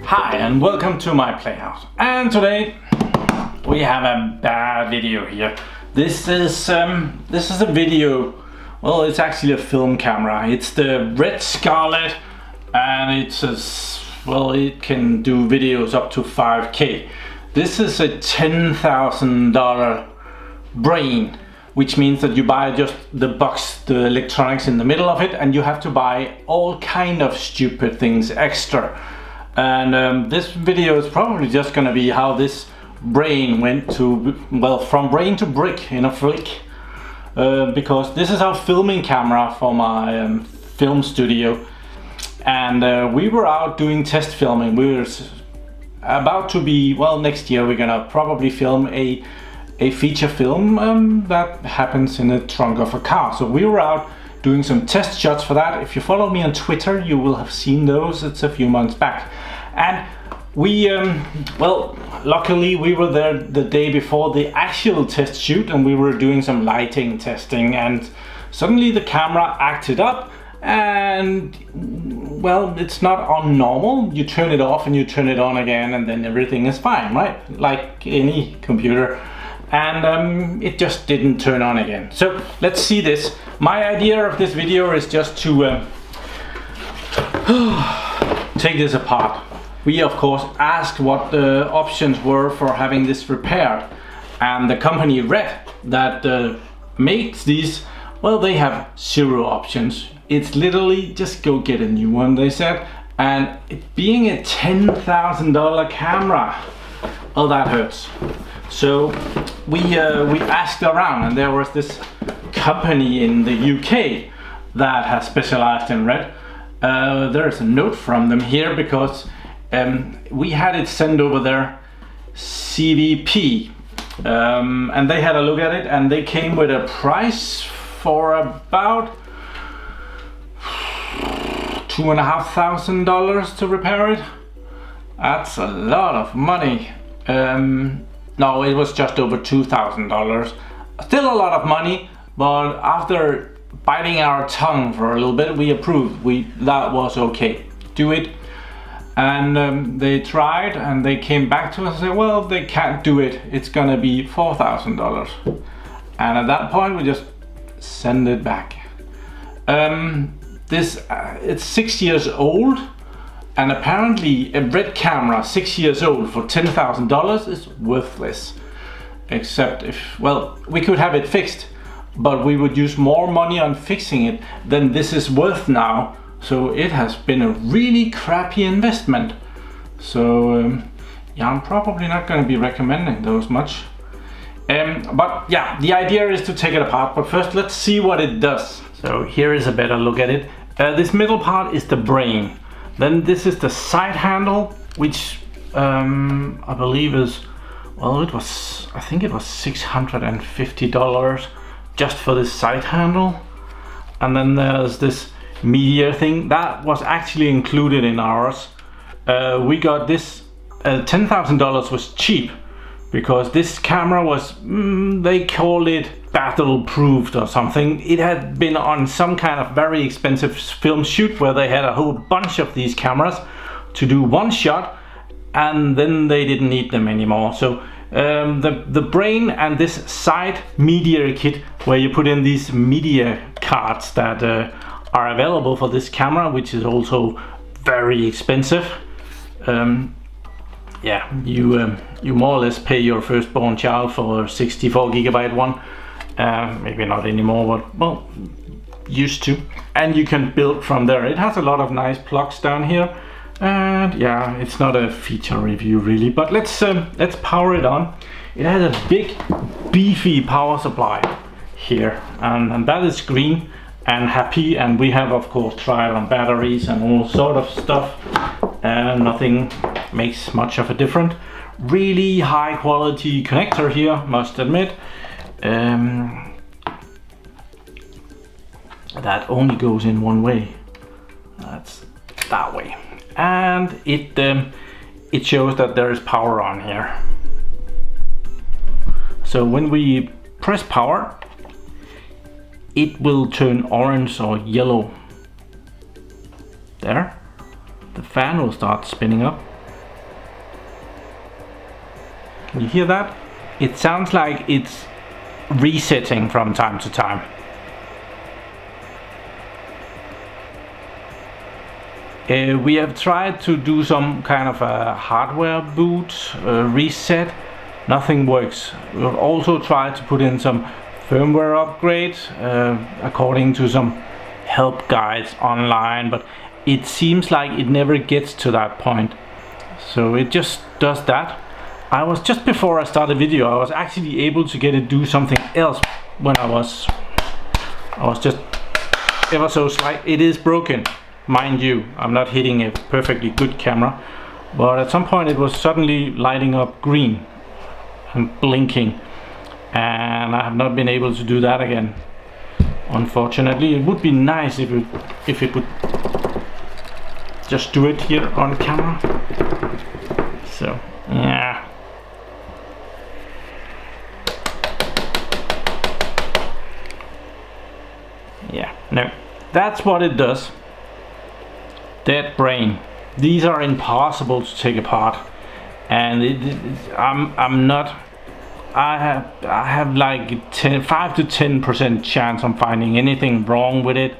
Hi and welcome to my playhouse. And today we have a bad video here. This is a video. Well, it's actually a film camera. It's the RED Scarlet, and it can do videos up to 5K. This is a $10,000 brain, which means that you buy just the box, the electronics in the middle of it, and you have to buy all kind of stupid things extra. And this video is probably just gonna be how this brain went to, well, from brain to brick in a flick. Because this is our filming camera for my film studio. And we were out doing test filming. We were about to be, well, next year we're gonna probably film a feature film that happens in the trunk of a car. So we were out doing some test shots for that. If you follow me on Twitter, you will have seen those. It's a few months back. And we, well, luckily we were there the day before the actual test shoot, and we were doing some lighting testing, and suddenly the camera acted up, and well, it's not on normal. You turn it off and you turn it on again, and then everything is fine, right? Like any computer. And it just didn't turn on again. So let's see this. My idea of this video is just to take this apart. We of course asked what the options were for having this repaired, and the company RED that makes these, well, they have 0 options. It's literally just go get a new one, they said. And it being a $10,000 camera, well, that hurts. So we asked around, and there was this company in the UK that has specialized in RED. There's a note from them here because we had it sent over their CVP, and they had a look at it, and they came with a price for about $2,500 to repair it. That's a lot of money. No, it was just over $2,000. Still a lot of money, but after biting our tongue for a little bit, we approved. That was okay. Do it. And they tried, and they came back to us and said, well, they can't do it. It's gonna be $4,000. And at that point, we just send it back. It's 6 years old. And apparently a RED camera 6 years old for $10,000 is worthless. Except if, well, we could have it fixed, but we would use more money on fixing it than this is worth now. So it has been a really crappy investment. So yeah, I'm probably not going to be recommending those much. But yeah, the idea is to take it apart, but first let's see what it does. So here is a better look at it. This middle part is the brain. Then this is the side handle, which I believe is, well, I think it was $650 just for this side handle. And then there's this media thing that was actually included in ours. We got this, $10,000 was cheap because this camera was, they called it battle proofed or something. It had been on some kind of very expensive film shoot where they had a whole bunch of these cameras to do one shot, and then they didn't need them anymore. So the brain and this side media kit where you put in these media cards that are available for this camera, which is also very expensive. Yeah, you more or less pay your firstborn child for a 64 gigabyte one. Maybe not anymore, but well, used to. And you can build from there. It has a lot of nice plugs down here, and yeah, it's not a feature review really, but let's power it on. It has a big beefy power supply here, and that is green and happy, and we have of course tried on batteries and all sort of stuff, and nothing makes much of a difference. Really high quality connector here, must admit. That only goes in one way. That's that way, and it shows that there is power on here. So when we press power, it will turn orange or yellow There. The fan will start spinning up. Can you hear that? It sounds like it's resetting from time to time. We have tried to do some kind of a hardware boot reset. Nothing works. We've also tried to put in some firmware upgrade according to some help guides online, but it seems like it never gets to that point. So it just does that. I was just before I started the video, I was actually able to get it do something else when I was just ever so slight. It is broken, mind you. I'm not hitting a perfectly good camera, but at some point it was suddenly lighting up green and blinking, and I have not been able to do that again, unfortunately. It would be nice if it would just do it here on camera. So yeah, no, that's what it does. Dead brain. These are impossible to take apart, and I have like 5 to 10% chance on finding anything wrong with it.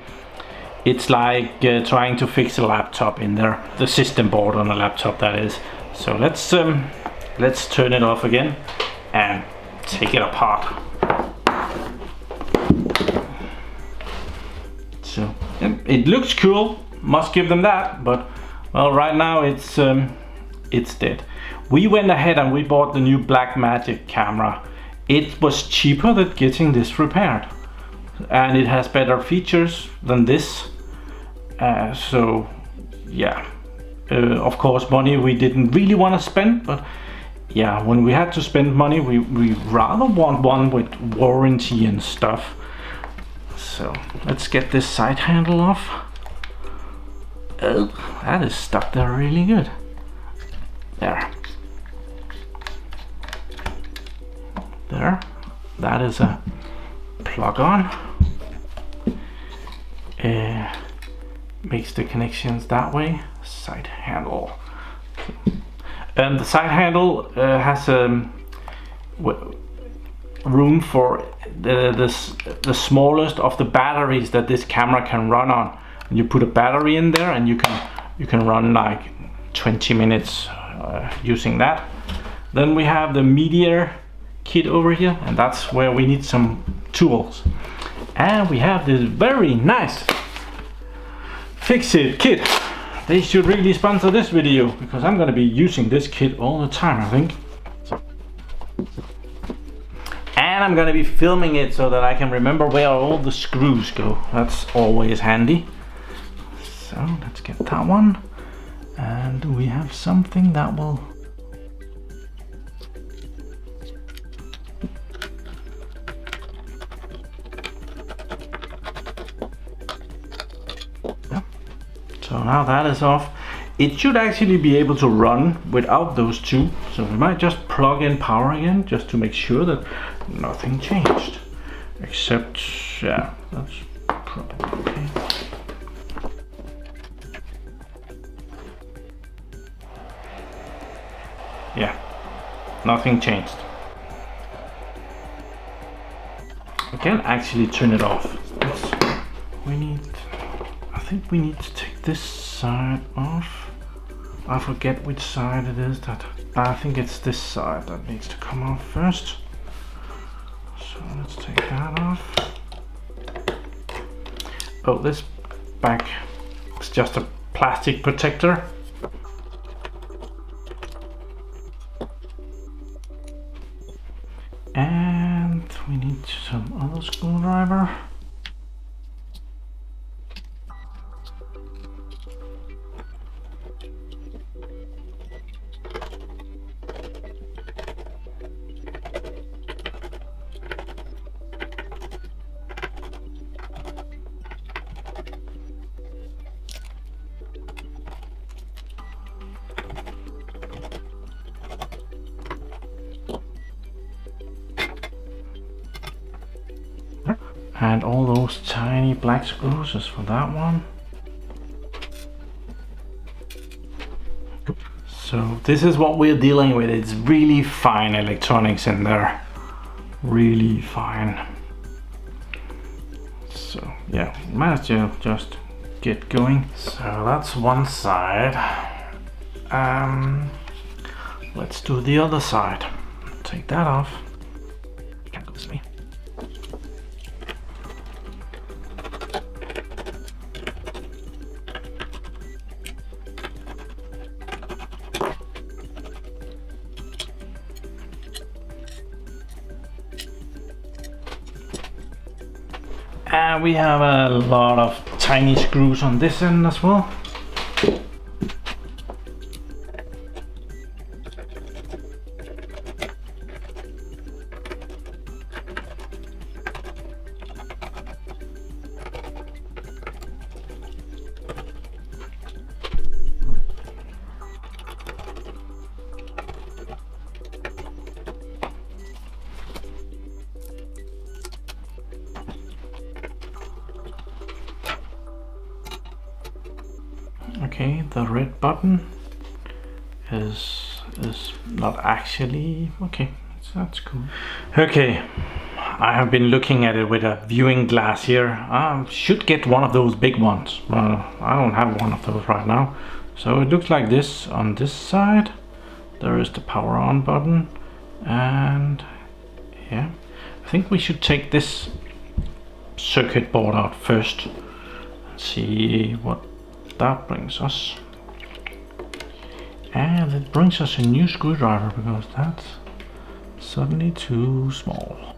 It's like trying to fix a laptop in there, the system board on a laptop, that is. So let's turn it off again and take it apart. So it looks cool, must give them that, but well, right now it's dead. We went ahead and we bought the new Blackmagic camera. It was cheaper than getting this repaired, and it has better features than this. So yeah, of course money we didn't really want to spend, but yeah, when we had to spend money, we rather want one with warranty and stuff. So let's get this side handle off. Oh, that is stuck there really good. There. That is a plug on. Makes the connections that way. Side handle. And the side handle has room for the smallest of the batteries that this camera can run on. And you put a battery in there, and you can run like 20 minutes using that. Then we have the media kit over here, and that's where we need some tools. And we have this very nice Fix-It kit. They should really sponsor this video, because I'm going to be using this kit all the time, I think. And I'm going to be filming it so that I can remember where all the screws go. That's always handy. So let's get that one. And we have something that will... So now that is off. It should actually be able to run without those two. So we might just plug in power again, just to make sure that nothing changed. Except, yeah, that's probably okay. Yeah, nothing changed. We can actually turn it off. I think we need to take this side off. I forget which side it is that. I think it's this side that needs to come off first. So let's take that off. Oh, this back is just a plastic protector. And we need some other screwdriver. And all those tiny black screws is for that one. So this is what we're dealing with. It's really fine electronics in there. Really fine. So yeah, might as well just get going. So that's one side. Let's do the other side. Take that off. Can't go this way. And we have a lot of tiny screws on this end as well. Okay, the red button is not actually okay. So that's cool. Okay, I have been looking at it with a viewing glass here. I should get one of those big ones. Well, I don't have one of those right now. So it looks like this on this side. There is the power on button, and yeah, I think we should take this circuit board out first and see what that brings us. And it brings us a new screwdriver because that's suddenly too small.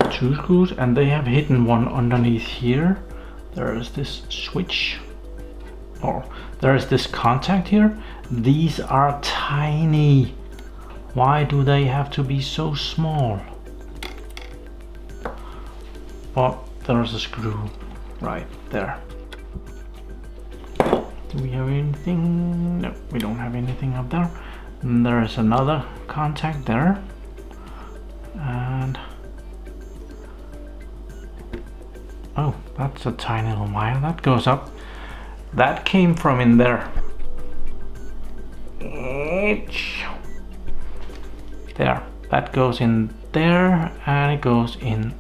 Two screws, and they have hidden one underneath here. There is this switch, or there is this contact here. These are tiny. Why do they have to be so small? But there's a screw right there. Do we have anything? No, we don't have anything up there. And there is another contact there. And oh, that's a tiny little wire that goes up. That came from in there. There, that goes in there, and it goes in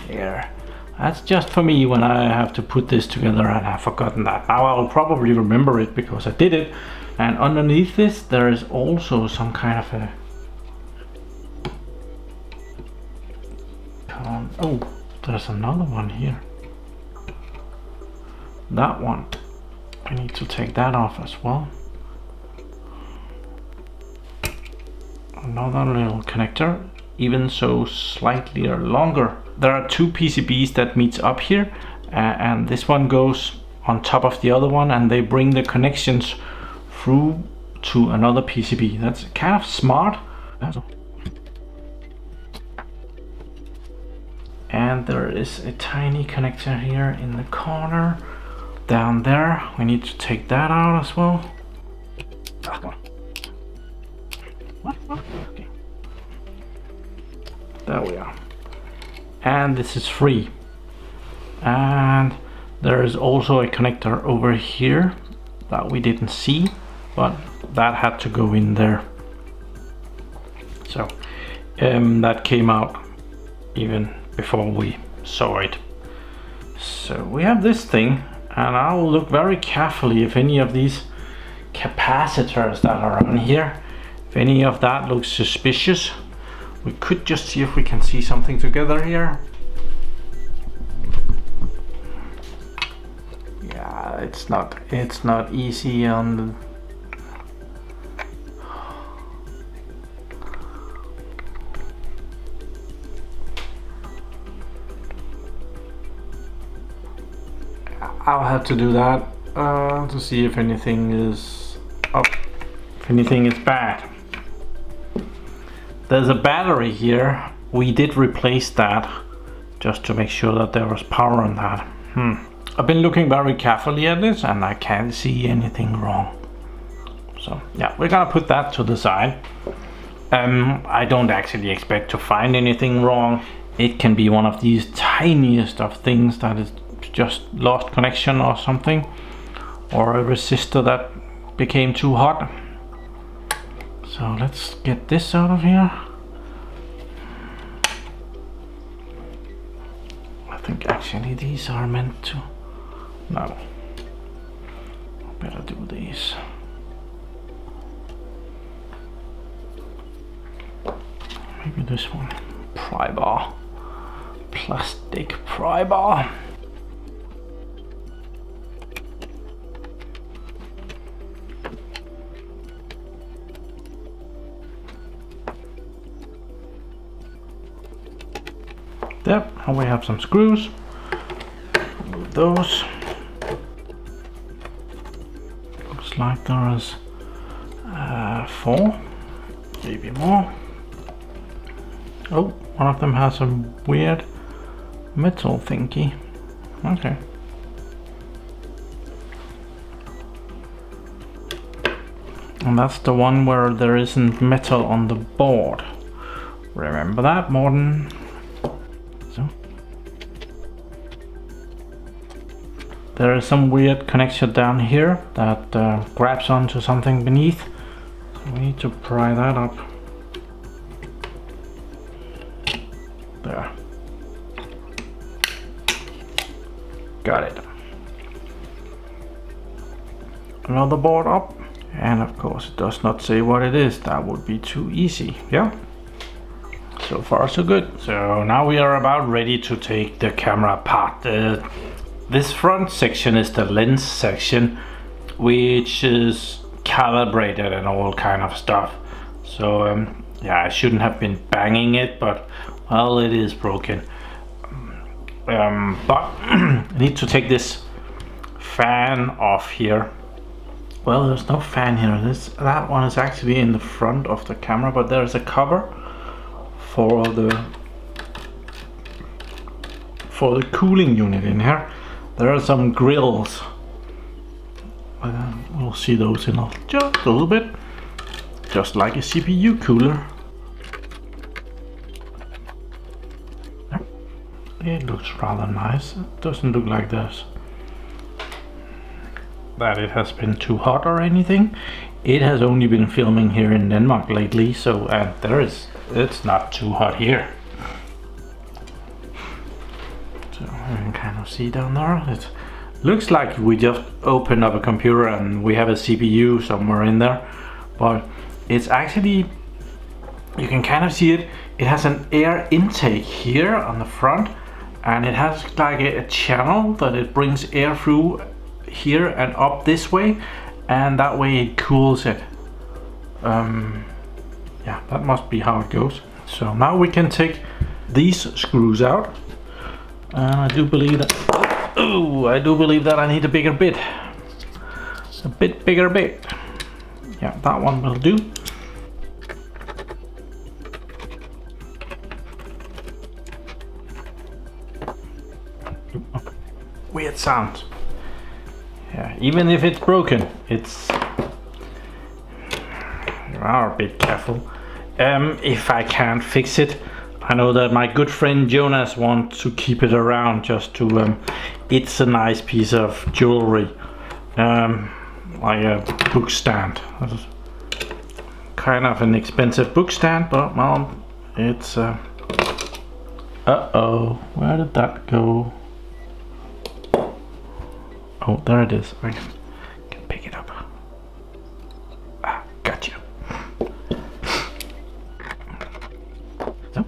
there. That's just for me when I have to put this together, and I've forgotten that. Now I'll probably remember it because I did it. And underneath this there is also some kind of a oh, there's another one here. That one, I need to take that off as well. Another little connector, even so slightly longer. There are two PCBs that meets up here, and this one goes on top of the other one, and they bring the connections through to another PCB. That's kind of smart. And there is a tiny connector here in the corner down there. We need to take that out as well. Come on. What? Okay. There we are. And this is free. And there is also a connector over here that we didn't see, but that had to go in there. So that came out even before we saw it. So we have this thing, and I'll look very carefully if any of these capacitors that are on here, if any of that looks suspicious. We could just see if we can see something together here. Yeah, it's not easy on the I'll have to do that to see if anything is up, if anything is bad. There's a battery here. We did replace that just to make sure that there was power on that. I've been looking very carefully at this and I can't see anything wrong. So yeah, we're gonna put that to the side. I don't actually expect to find anything wrong. it can be one of these tiniest of things that is just lost connection or something, or a resistor that became too hot. So let's get this out of here. I think actually these are meant to, no, better do these. Maybe this one, pry bar, plastic pry bar. There, and we have some screws. Remove those. Looks like there is 4, maybe more. Oh, one of them has a weird metal thingy. Okay. And that's the one where there isn't metal on the board. Remember that, Morten? So. There is some weird connection down here that grabs onto something beneath. So we need to pry that up. There. Got it. Another board up. And of course it does not say what it is. That would be too easy. Yeah. So far so good. So now we are about ready to take the camera apart. This front section is the lens section, which is calibrated and all kind of stuff. So yeah, I shouldn't have been banging it, but well, it is broken. But I need to take this fan off here. Well, there's no fan here. That one is actually in the front of the camera, but there's a cover for the cooling unit in here. There are some grills. We'll see those in just a little bit, just like a CPU cooler. It looks rather nice. It doesn't look like this, that it has been too hot or anything. It has only been filming here in Denmark lately, so it's not too hot here. So you can kind of see down there. It looks like we just opened up a computer and we have a CPU somewhere in there, but it's actually, you can kind of see it. It has an air intake here on the front, and it has like a channel that it brings air through here and up this way, and that way it cools it. Yeah, that must be how it goes. So now we can take these screws out, and I do believe that I need a bigger bit, a bit bigger bit. Yeah, that one will do. Weird sound. Yeah, even if it's broken, it's, you are a bit careful. If I can't fix it, I know that my good friend Jonas wants to keep it around just to, it's a nice piece of jewelry, like a book stand. Kind of an expensive book stand, but well, it's, uh-oh, where did that go? Oh, there it is. I can pick it up. Ah, gotcha. So,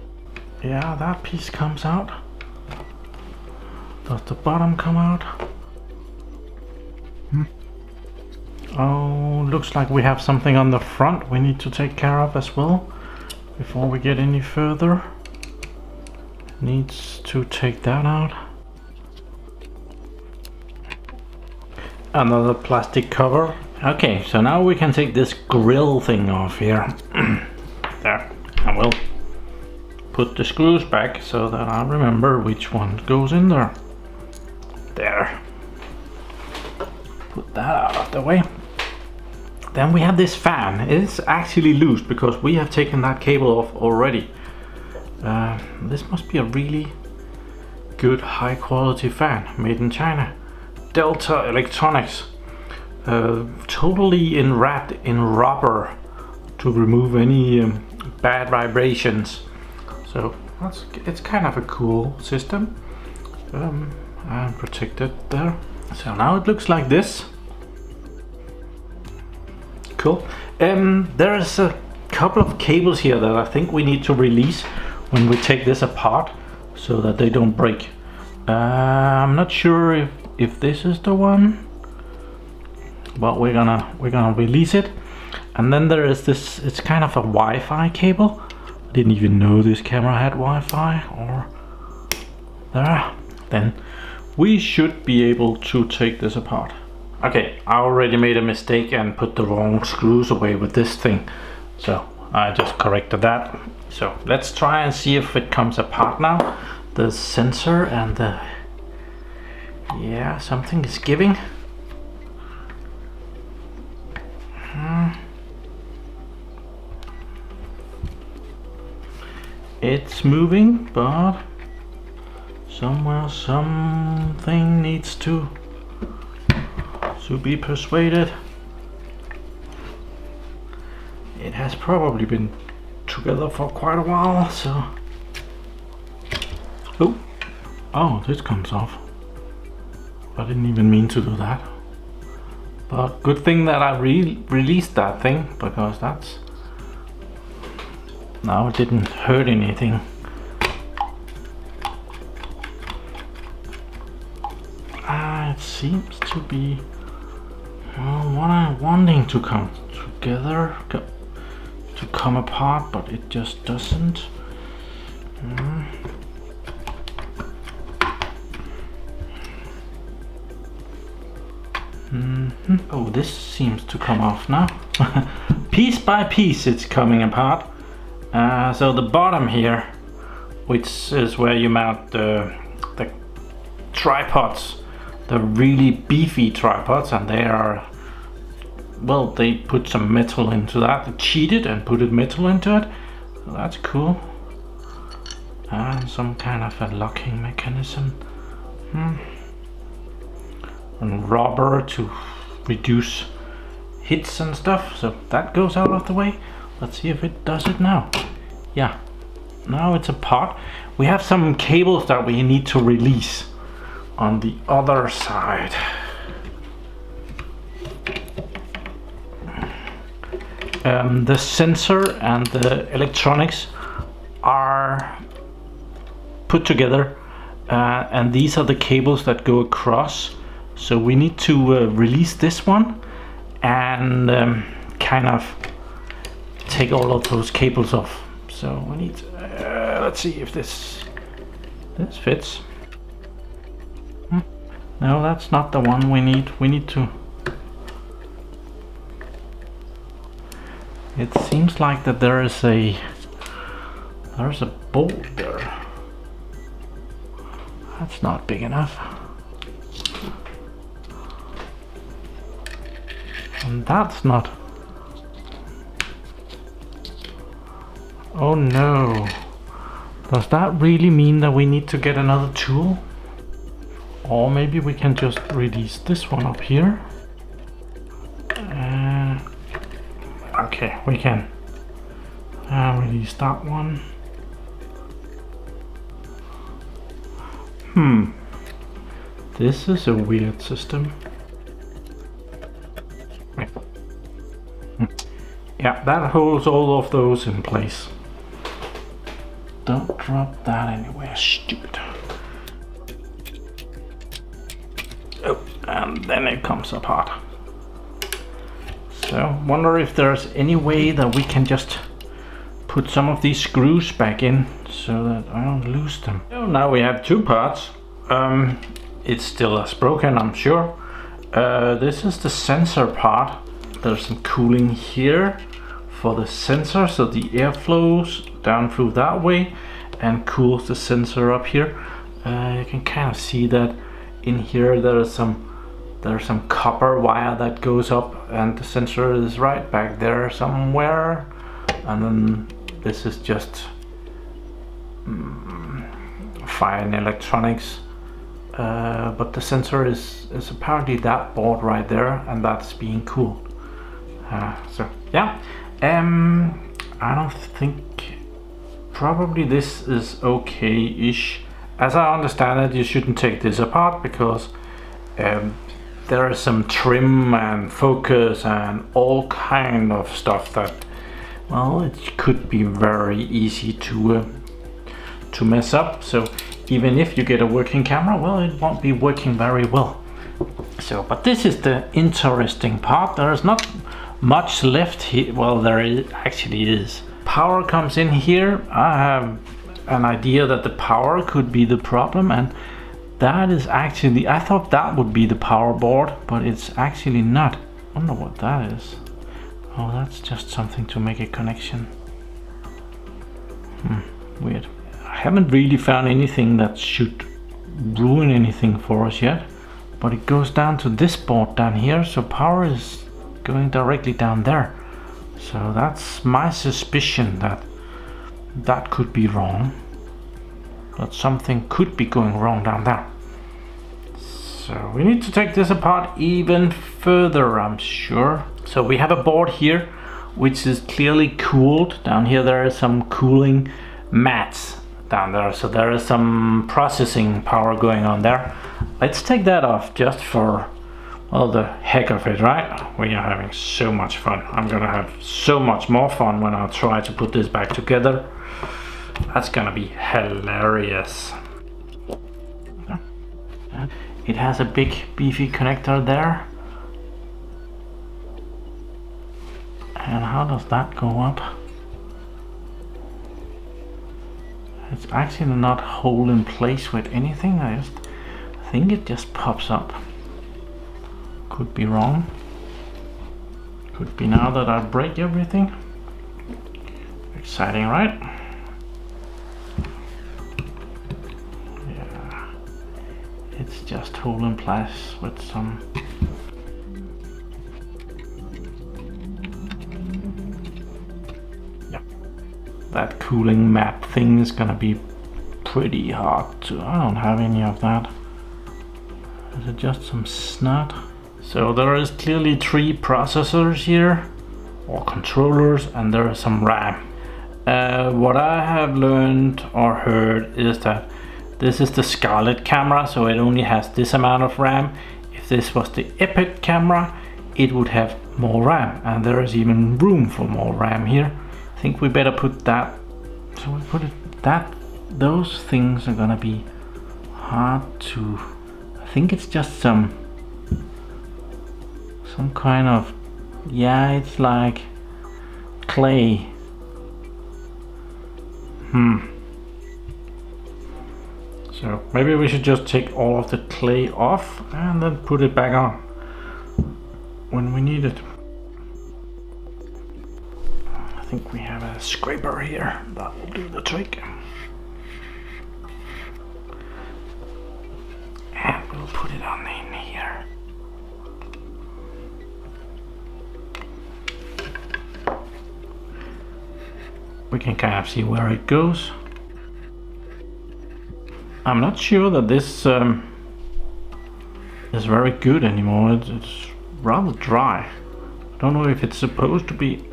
yeah, that piece comes out. Does the bottom come out? Oh, looks like we have something on the front we need to take care of as well before we get any further. Needs to take that out. Another plastic cover. Okay, so now we can take this grill thing off here. There, and we'll put the screws back so that I remember which one goes in there. There. Put that out of the way. Then we have this fan. It's actually loose because we have taken that cable off already. This must be a really good high quality fan made in China. Delta Electronics, totally wrapped in rubber to remove any bad vibrations. So it's kind of a cool system, and protected there. So now it looks like this. Cool. There is a couple of cables here that I think we need to release when we take this apart, so that they don't break. I'm not sure if this is the one, but we're gonna release it. And then there is this, it's kind of a Wi-Fi cable. I didn't even know this camera had Wi-Fi, or there. Then we should be able to take this apart. Okay, I already made a mistake and put the wrong screws away with this thing, so I just corrected that. So let's try and see if it comes apart now. The sensor and the, yeah, something is giving. It's moving, but somewhere something needs to be persuaded. It has probably been together for quite a while, so. Oh, this comes off. I didn't even mean to do that. But good thing that I released that thing, because that's, now it didn't hurt anything. It seems to be what I'm wanting to come together, to come apart, but it just doesn't. Oh, this seems to come off now. Piece by piece it's coming apart. So the bottom here, which is where you mount the tripods, the really beefy tripods, and they are, well, they put some metal into that. They cheated and put metal into it. So that's cool. And some kind of a locking mechanism. And rubber to reduce hits and stuff. So that goes out of the way. Let's see if it does it now. Yeah, now it's apart. We have some cables that we need to release on the other side. The sensor and the electronics are put together, and these are the cables that go across. So we need to release this one and kind of take all of those cables off. So we need to, let's see if this fits. No, that's not the one we need. We need to. It seems like that there's a bolt there. That's not big enough. And that's not. Oh no. Does that really mean that we need to get another tool? Or maybe we can just release this one up here. Okay, we can release that one. This is a weird system. Yeah, that holds all of those in place. Don't drop that anywhere, stupid. Oh, and then it comes apart. So, wonder if there's any way that we can just put some of these screws back in so that I don't lose them. So now we have two parts. It's still as broken, I'm sure. This is the sensor part. There's some cooling here for the sensor, so the air flows down through that way and cools the sensor up here. You can kind of see that in here there's some copper wire that goes up, and the sensor is right back there somewhere. And then this is just fine electronics, but the sensor is apparently that board right there, and that's being cooled. So yeah, I don't think, probably this is okay-ish. As I understand it, you shouldn't take this apart because there is some trim and focus and all kind of stuff that, well, it could be very easy to mess up. So even if you get a working camera, well, it won't be working very well. So, but this is the interesting part. There is not much left here. Well, actually is. Power comes in here. I have an idea that the power could be the problem, and that is actually, I thought that would be the power board, but it's actually not. I wonder what that is. Oh, that's just something to make a connection. Weird. I haven't really found anything that should ruin anything for us yet, but it goes down to this board down here, so power is going directly down there. So that's my suspicion, that that could be wrong, that something could be going wrong down there. So we need to take this apart even further, I'm sure. So we have a board here which is clearly cooled. Down here there is some cooling mats down there, so there is some processing power going on there. Let's take that off just for, well, the heck of it, right? We are having so much fun. I'm gonna have so much more fun when I try to put this back together. That's gonna be hilarious. It has a big beefy connector there. And how does that go up? It's actually not hold in place with anything. I think it just pops up. Could be wrong. Could be now that I break everything. Exciting, right? Yeah. It's just hold in place with some. That cooling mat thing is gonna be pretty hard to. I don't have any of that. Is it just some snot? So there is clearly 3 processors here, or controllers, and there is some RAM. What I have learned or heard is that this is the Scarlet camera, so it only has this amount of RAM. If this was the Epic camera, it would have more RAM, and there is even room for more RAM here. I think we better put that, so we put it that, those things are gonna be hard to, I think it's just some kind of, yeah, it's like clay. So maybe we should just take all of the clay off and then put it back on when we need it. I think we have a scraper here that will do the trick. And we'll put it on in here. We can kind of see where it goes. I'm not sure that this is very good anymore. It's rather dry. I don't know if it's supposed to be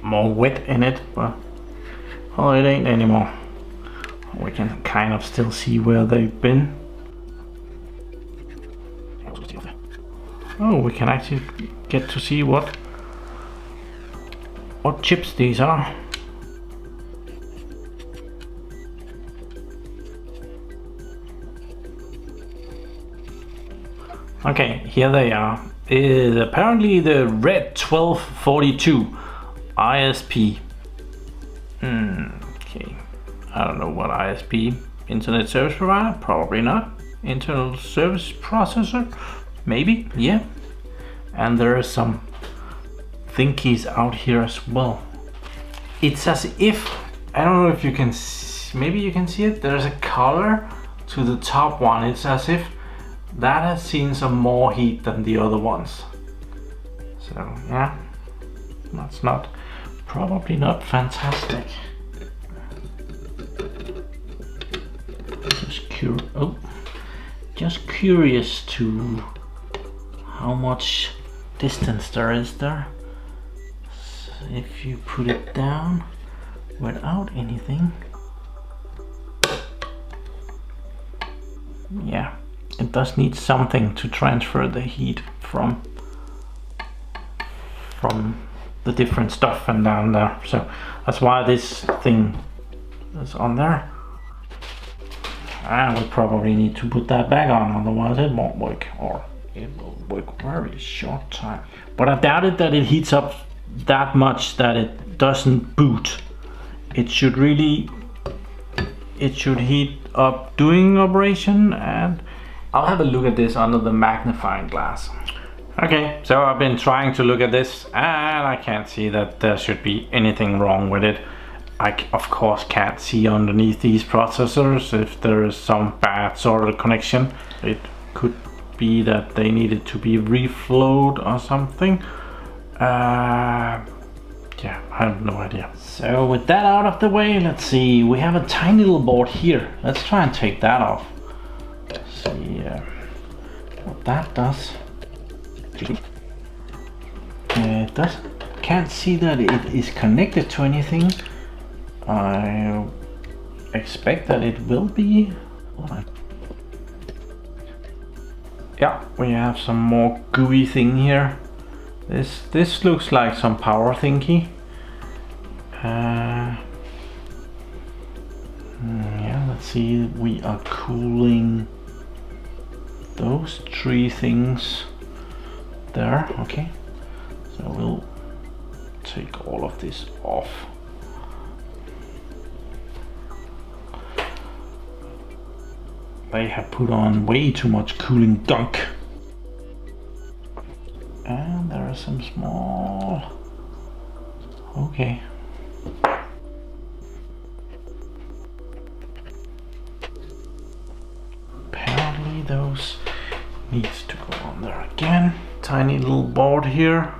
more wet in it, but well, it ain't anymore. We can kind of still see where they've been. Oh, we can actually get to see what chips these are. Okay, here they are. It is apparently the RED 1242 ISP. Okay, I don't know what ISP. Internet service provider? Probably not. Internal service processor? Maybe, yeah. And there are some thingies out here as well. It's as if, I don't know if you can see, maybe you can see it. There's a color to the top one. It's as if that has seen some more heat than the other ones. So yeah, that's probably not fantastic. Just curious to how much distance there is there. So if you put it down without anything, yeah, it does need something to transfer the heat from the different stuff and down there. So that's why this thing is on there. And we probably need to put that back on, otherwise it won't work, or it will work very short time. But I doubted that it heats up that much that it doesn't boot. It should heat up doing operation, and I'll have a look at this under the magnifying glass. Okay, so I've been trying to look at this and I can't see that there should be anything wrong with it. I of course can't see underneath these processors if there is some bad sort of connection. It could be that they needed to be reflowed or something. Yeah, I have no idea. So with that out of the way, let's see, we have a tiny little board here. Let's try and take that off. See what that does. Can't see that it is connected to anything. I expect that it will be. Yeah, we have some more gooey thing here. This looks like some power thingy. Yeah, let's see. We are cooling those three things there. Okay, so we'll take all of this off. They have put on way too much cooling gunk. And there are some small... Okay. Apparently those needs to go on there again. Tiny little board here.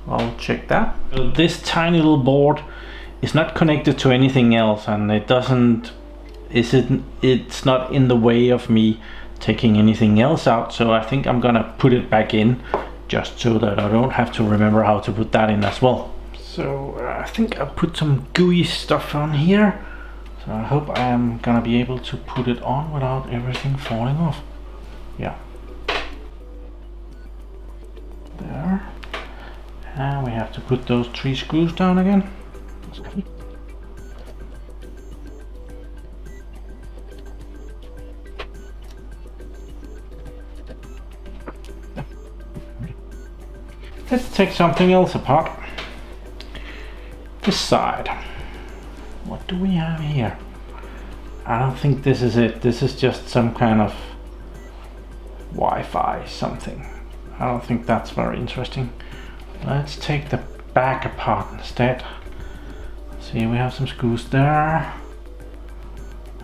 I'll check that. So this tiny little board is not connected to anything else, and it's not in the way of me taking anything else out, so I think I'm gonna put it back in just so that I don't have to remember how to put that in as well. So I think I'll put some gooey stuff on here, so I hope I am gonna be able to put it on without everything falling off. Yeah, there. And we have to put those 3 screws down again. Let's take something else apart. This side. What do we have here? I don't think this is it. This is just some kind of Wi-Fi something. I don't think that's very interesting. Let's take the back apart instead. See, we have some screws there.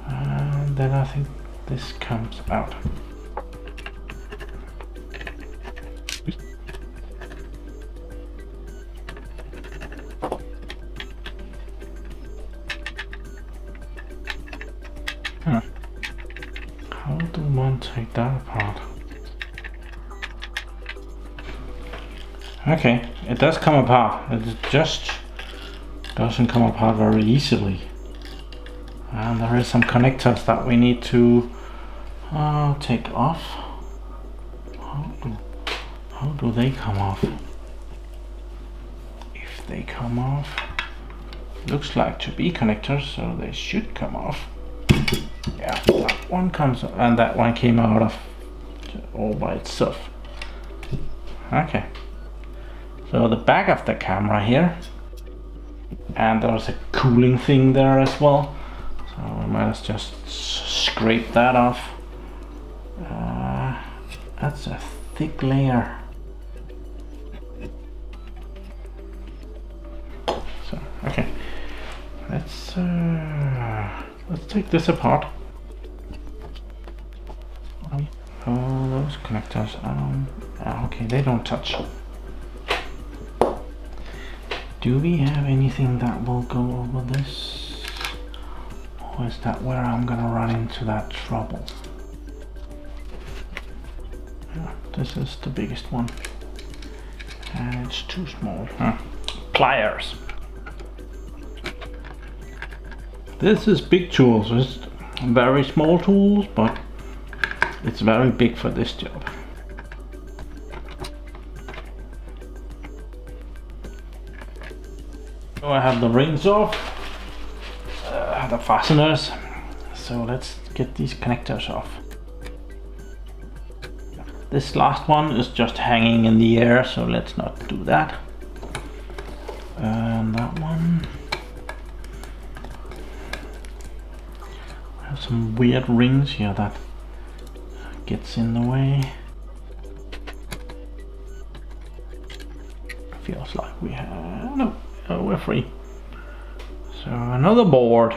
And then I think this comes out. How do one take that apart? Okay, it does come apart. It just doesn't come apart very easily. And there is some connectors that we need to take off. How do they come off? If they come off, looks like to be connectors, so they should come off. Yeah, that one comes, and that one came out of all by itself. Okay. So the back of the camera here, and there's a cooling thing there as well, so we might just scrape that off. That's a thick layer. So okay, let's take this apart. Oh, those connectors. Okay, they don't touch. Do we have anything that will go over this? Or is that where I'm gonna run into that trouble? Yeah, this is the biggest one. And it's too small. Pliers. This is big tools. It's very small tools, but it's very big for this job. So I have the rings off, the fasteners. So let's get these connectors off. This last one is just hanging in the air, so let's not do that. And that one. I have some weird rings here that gets in the way. Feels like we have, no, we're free. So another board,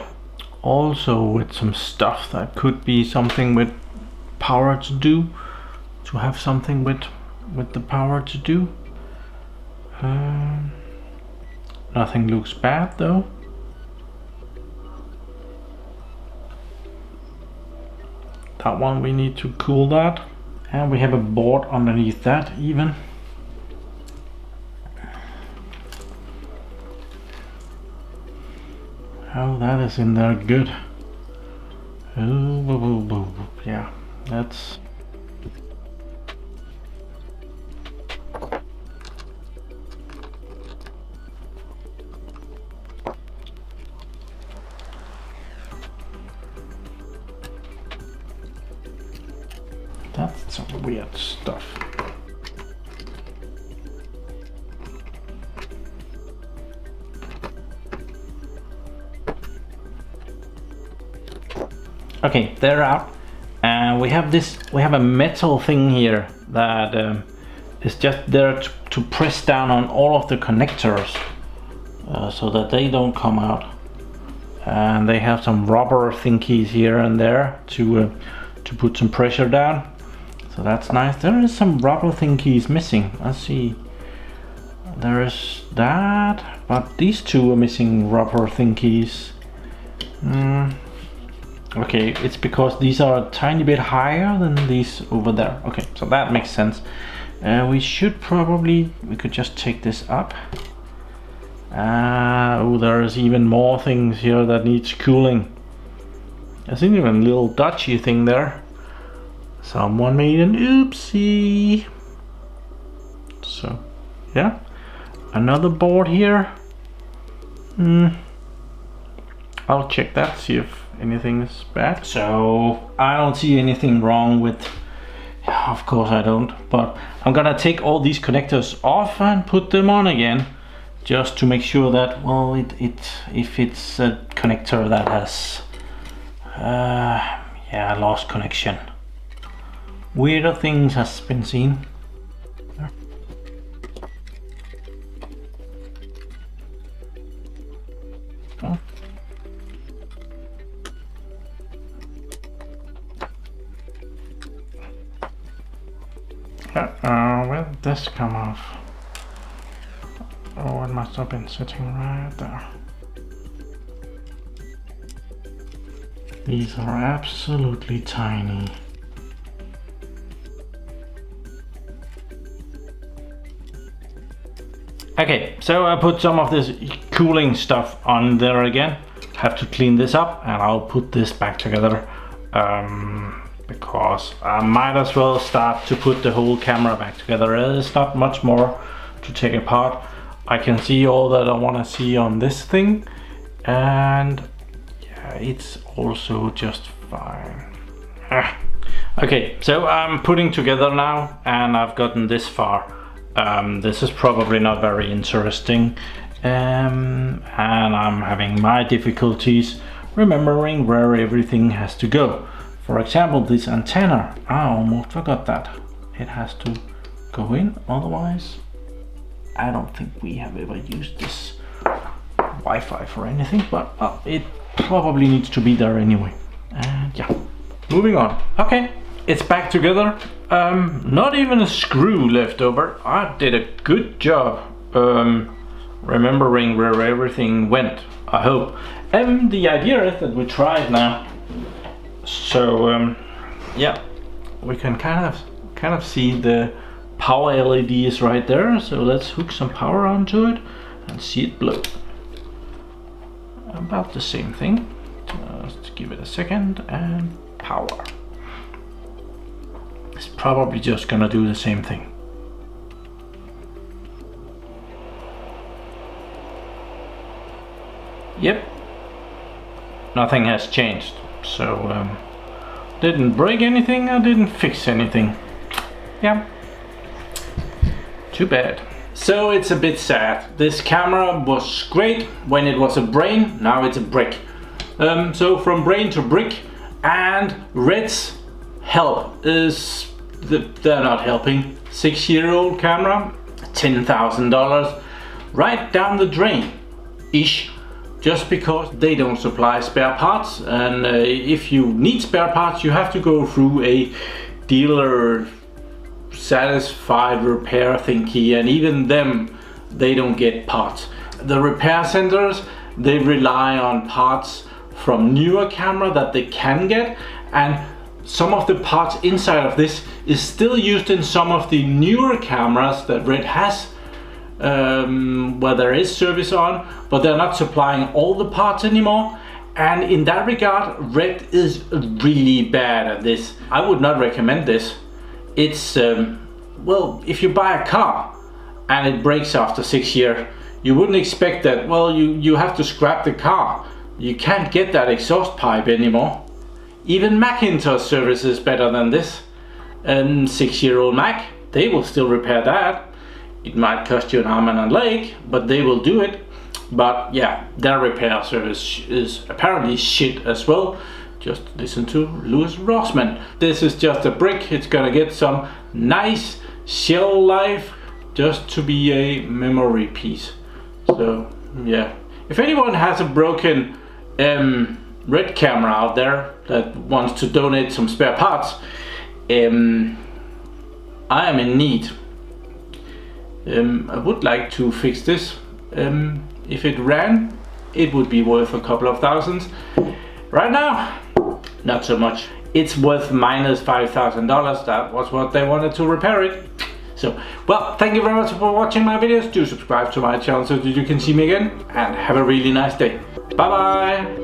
also with some stuff that could be something with power to do. To have something with the power to do. Nothing looks bad though. That one we need to cool that, and we have a board underneath that even. Oh, that is in there good. Oh, yeah, that's. That's some weird stuff. Okay, they're out. And we have this, we have a metal thing here that is just there to press down on all of the connectors so that they don't come out. And they have some rubber thingies here and there to put some pressure down. So that's nice. There is some rubber thingies missing. Let's see. There is that, but these two are missing rubber thingies. Okay, it's because these are a tiny bit higher than these over there. Okay, so that makes sense. We should probably, we could just take this up. Oh, there's even more things here that needs cooling. There's even a little Dutchy thing there. Someone made an oopsie. So, yeah. Another board here. I'll check that, see if anything is bad. So, I don't see anything wrong with... Of course I don't. But I'm gonna take all these connectors off and put them on again. Just to make sure that, well, if it's a connector that has... yeah, lost connection. Weirder things has been seen. Oh. Where did this come off? Oh, it must have been sitting right there. These are absolutely tiny. Okay, so I put some of this cooling stuff on there again. Have to clean this up and I'll put this back together because I might as well start to put the whole camera back together. There's not much more to take apart. I can see all that I want to see on this thing, and yeah, it's also just fine. Okay, so I'm putting together now and I've gotten this far. This is probably not very interesting, and I'm having my difficulties remembering where everything has to go. For example, this antenna, I almost forgot that. It has to go in, otherwise I don't think we have ever used this Wi-Fi for anything, but it probably needs to be there anyway. And yeah, moving on. Okay, it's back together. Not even a screw left over. I did a good job remembering where everything went, I hope. And the idea is that we try it now. So yeah, we can kind of see the power LEDs right there. So let's hook some power onto it and see it blow. About the same thing. Let's give it a second, and power. It's probably just gonna do the same thing. Yep, nothing has changed. So didn't break anything, I didn't fix anything. Yeah, too bad. So it's a bit sad. This camera was great when it was a brain, now it's a brick. So from brain to brick, and RED's help is they're not helping. 6-year-old camera, $10,000, right down the drain ish, just because they don't supply spare parts. And if you need spare parts, you have to go through a dealer satisfied repair thingy, and even them, they don't get parts. The repair centers, they rely on parts from newer camera that they can get, and some of the parts inside of this is still used in some of the newer cameras that RED has, where there is service on, but they're not supplying all the parts anymore. And in that regard, RED is really bad at this. I would not recommend this. It's well, if you buy a car and it breaks after 6 years, you wouldn't expect that, well, you have to scrap the car. You can't get that exhaust pipe anymore. Even Macintosh service is better than this. And 6-year-old Mac, they will still repair that. It might cost you an arm and a leg, but they will do it. But yeah, their repair service is apparently shit as well. Just listen to Louis Rossman. This is just a brick. It's gonna get some nice shell life just to be a memory piece. So yeah, if anyone has a broken RED camera out there that wants to donate some spare parts, I am in need. I would like to fix this. If it ran, it would be worth a couple of thousands. Right now, not so much. It's worth minus $5,000. That was what they wanted to repair it. So, well, thank you very much for watching my videos. Do subscribe to my channel so that you can see me again, and have a really nice day. Bye bye.